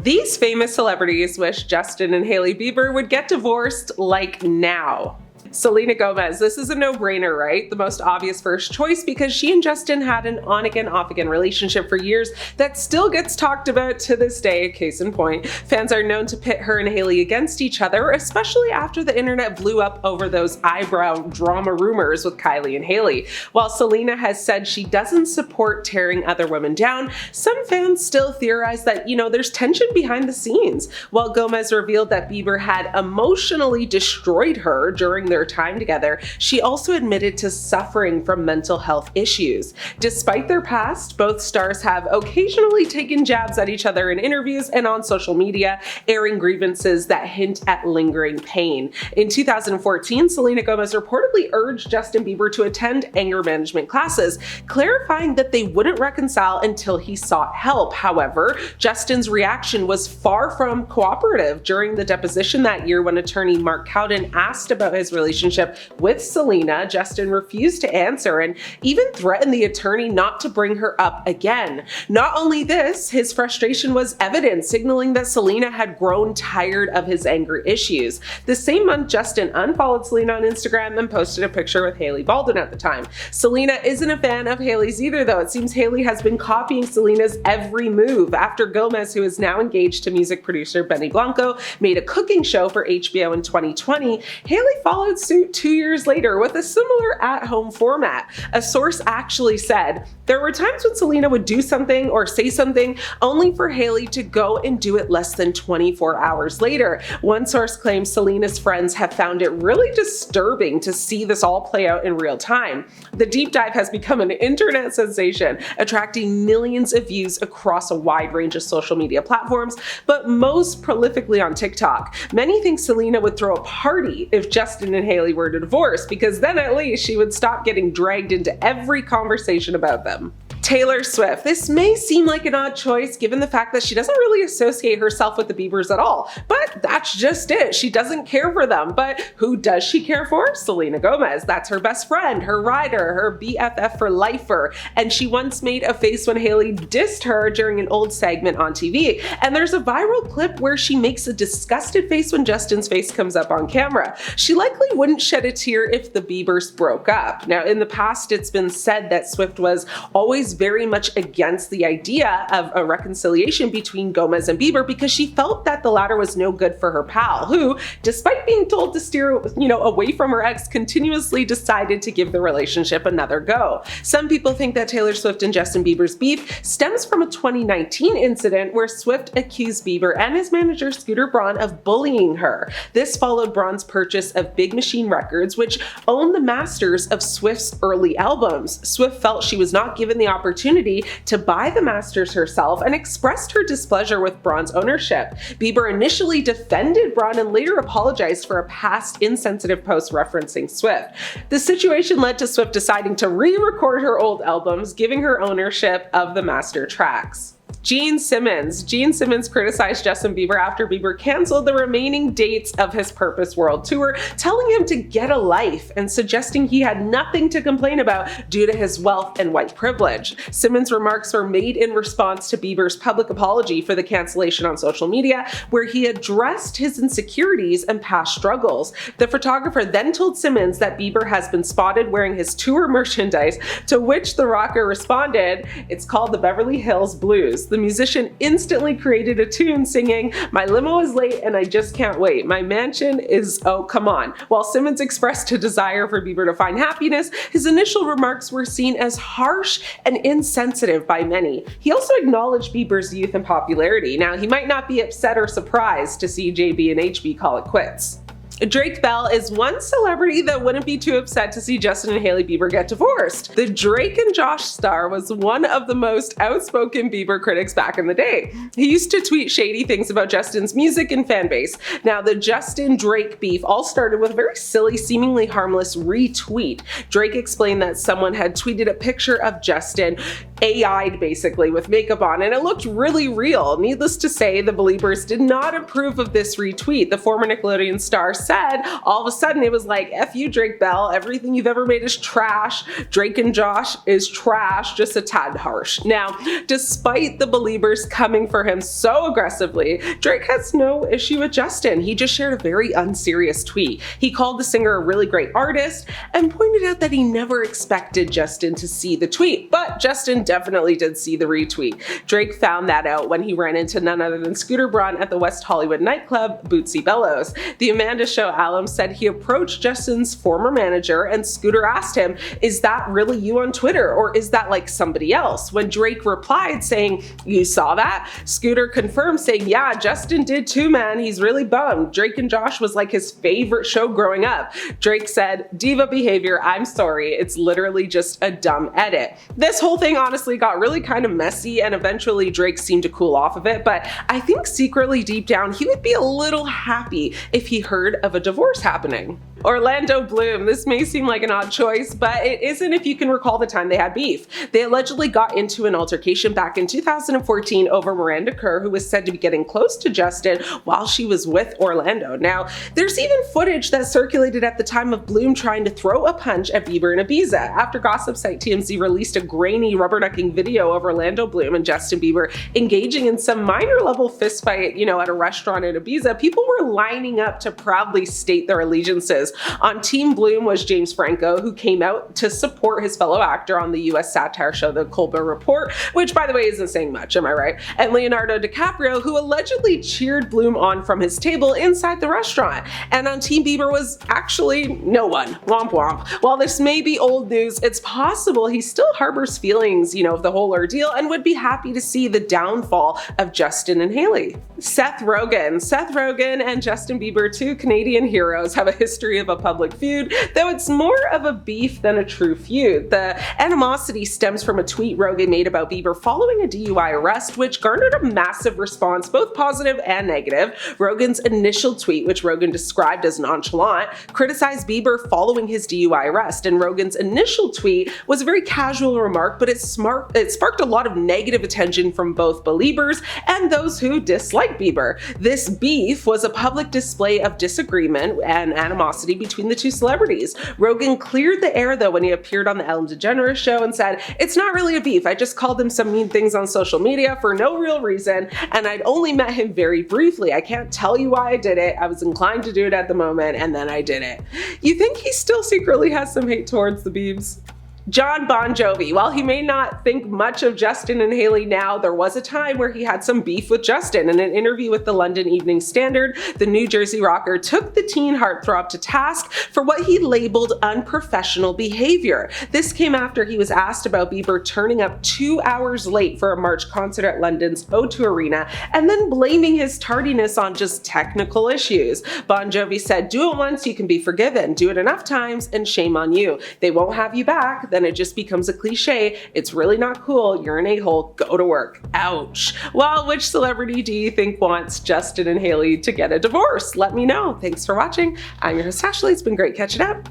These famous celebrities wish Justin and Hailey Bieber would get divorced like now. Selena Gomez, this is a no-brainer, right? The most obvious first choice because she and Justin had an on-again, off-again relationship for years that still gets talked about to this day, case in point. Fans are known to pit her and Hailey against each other, especially after the internet blew up over those eyebrow drama rumors with Kylie and Hailey. While Selena has said she doesn't support tearing other women down, some fans still theorize that, there's tension behind the scenes. While Gomez revealed that Bieber had emotionally destroyed her during their time together, she also admitted to suffering from mental health issues. Despite their past, both stars have occasionally taken jabs at each other in interviews and on social media, airing grievances that hint at lingering pain. In 2014, Selena Gomez reportedly urged Justin Bieber to attend anger management classes, clarifying that they wouldn't reconcile until he sought help. However, Justin's reaction was far from cooperative. During the deposition that year, when attorney Mark Cowden asked about his relationship with Selena, Justin refused to answer and even threatened the attorney not to bring her up again. Not only this, his frustration was evident, signaling that Selena had grown tired of his anger issues. The same month, Justin unfollowed Selena on Instagram and posted a picture with Hailey Baldwin at the time. Selena isn't a fan of Hailey's either, though. It seems Hailey has been copying Selena's every move. After Gomez, who is now engaged to music producer Benny Blanco, made a cooking show for HBO in 2020, Hailey followed suit 2 years later with a similar at-home format. A source actually said, "There were times when Selena would do something or say something only for Hailey to go and do it less than 24 hours later." One source claims Selena's friends have found it really disturbing to see this all play out in real time. The deep dive has become an internet sensation, attracting millions of views across a wide range of social media platforms, but most prolifically on TikTok. Many think Selena would throw a party if Justin and Hailey were to divorce, because then at least she would stop getting dragged into every conversation about them. Taylor Swift. This may seem like an odd choice given the fact that she doesn't really associate herself with the Biebers at all, but that's just it. She doesn't care for them. But who does she care for? Selena Gomez. That's her best friend, her rider, her BFF for lifer, and she once made a face when Hailey dissed her during an old segment on TV. And there's a viral clip where she makes a disgusted face when Justin's face comes up on camera. She likely wouldn't shed a tear if the Biebers broke up. Now, in the past, it's been said that Swift was always very much against the idea of a reconciliation between Gomez and Bieber because she felt that the latter was no good for her pal, who, despite being told to steer, away from her ex, continuously decided to give the relationship another go. Some people think that Taylor Swift and Justin Bieber's beef stems from a 2019 incident where Swift accused Bieber and his manager Scooter Braun of bullying her. This followed Braun's purchase of Big Machine Records, which owned the masters of Swift's early albums. Swift felt she was not given the opportunity to buy the masters herself and expressed her displeasure with Braun's ownership. Bieber initially defended Braun and later apologized for a past insensitive post referencing Swift. The situation led to Swift deciding to re-record her old albums, giving her ownership of the master tracks. Gene Simmons. Gene Simmons criticized Justin Bieber after Bieber canceled the remaining dates of his Purpose World Tour, telling him to get a life and suggesting he had nothing to complain about due to his wealth and white privilege. Simmons' remarks were made in response to Bieber's public apology for the cancellation on social media, where he addressed his insecurities and past struggles. The photographer then told Simmons that Bieber has been spotted wearing his tour merchandise, to which the rocker responded, "It's called the Beverly Hills Blues." The musician instantly created a tune singing, "My limo is late and I just can't wait. My mansion is, oh, come on." While Simmons expressed a desire for Bieber to find happiness, his initial remarks were seen as harsh and insensitive by many. He also acknowledged Bieber's youth and popularity. Now, he might not be upset or surprised to see JB and HB call it quits. Drake Bell is one celebrity that wouldn't be too upset to see Justin and Hailey Bieber get divorced. The Drake and Josh star was one of the most outspoken Bieber critics back in the day. He used to tweet shady things about Justin's music and fan base. Now, the Justin-Drake beef all started with a very silly, seemingly harmless retweet. Drake explained that someone had tweeted a picture of Justin AI'd basically with makeup on, and it looked really real. Needless to say, the Beliebers did not approve of this retweet. The former Nickelodeon star said, all of a sudden it was like, F you, Drake Bell, everything you've ever made is trash. Drake and Josh is trash, just a tad harsh. Now, despite the Beliebers coming for him so aggressively, Drake has no issue with Justin. He just shared a very unserious tweet. He called the singer a really great artist and pointed out that he never expected Justin to see the tweet, but Justin definitely did see the retweet. Drake found that out when he ran into none other than Scooter Braun at the West Hollywood nightclub, Bootsy Bellows. The Amanda Show alum said he approached Justin's former manager and Scooter asked him, "Is that really you on Twitter, or is that like somebody else?" When Drake replied saying, "You saw that?" Scooter confirmed saying, "Yeah, Justin did too, man. He's really bummed. Drake and Josh was like his favorite show growing up." Drake said, "Diva behavior, I'm sorry. It's literally just a dumb edit." This whole thing honestly got really kind of messy and eventually Drake seemed to cool off of it, but I think secretly deep down he would be a little happy if he heard of a divorce happening. Orlando Bloom. This may seem like an odd choice, but it isn't if you can recall the time they had beef. They allegedly got into an altercation back in 2014 over Miranda Kerr, who was said to be getting close to Justin while she was with Orlando. Now, there's even footage that circulated at the time of Bloom trying to throw a punch at Bieber in Ibiza. After gossip site TMZ released a grainy rubberducking video of Orlando Bloom and Justin Bieber engaging in some minor level fistfight, at a restaurant in Ibiza, people were lining up to proudly state their allegiances. On Team Bloom was James Franco, who came out to support his fellow actor on the US satire show The Colbert Report, which by the way isn't saying much, am I right? And Leonardo DiCaprio, who allegedly cheered Bloom on from his table inside the restaurant. And on Team Bieber was actually no one. Womp womp. While this may be old news, it's possible he still harbors feelings, of the whole ordeal and would be happy to see the downfall of Justin and Hailey. Seth Rogan. Seth Rogan and Justin Bieber, two Canadian heroes, have a history of a public feud, though it's more of a beef than a true feud. The animosity stems from a tweet Rogan made about Bieber following a DUI arrest, which garnered a massive response, both positive and negative. Rogan's initial tweet, which Rogan described as nonchalant, criticized Bieber following his DUI arrest, and Rogan's initial tweet was a very casual remark, but it sparked a lot of negative attention from both Beliebers and those who dislike Bieber. This beef was a public display of disagreement and animosity between the two celebrities. Rogan cleared the air though when he appeared on the Ellen DeGeneres show and said, "It's not really a beef. I just called him some mean things on social media for no real reason, and I'd only met him very briefly. I can't tell you why I did it. I was inclined to do it at the moment, and then I did it." You think he still secretly has some hate towards the Biebs? Jon Bon Jovi. While he may not think much of Justin and Hailey now, there was a time where he had some beef with Justin. In an interview with the London Evening Standard, the New Jersey rocker took the teen heartthrob to task for what he labeled unprofessional behavior. This came after he was asked about Bieber turning up 2 hours late for a March concert at London's O2 Arena and then blaming his tardiness on just technical issues. Bon Jovi said, "Do it once, you can be forgiven. Do it enough times and shame on you. They won't have you back. Then it just becomes a cliche. It's really not cool. You're an a-hole. Go to work." Ouch. Well, which celebrity do you think wants Justin and Hailey to get a divorce? Let me know. Thanks for watching. I'm your host, Ashley. It's been great catching up.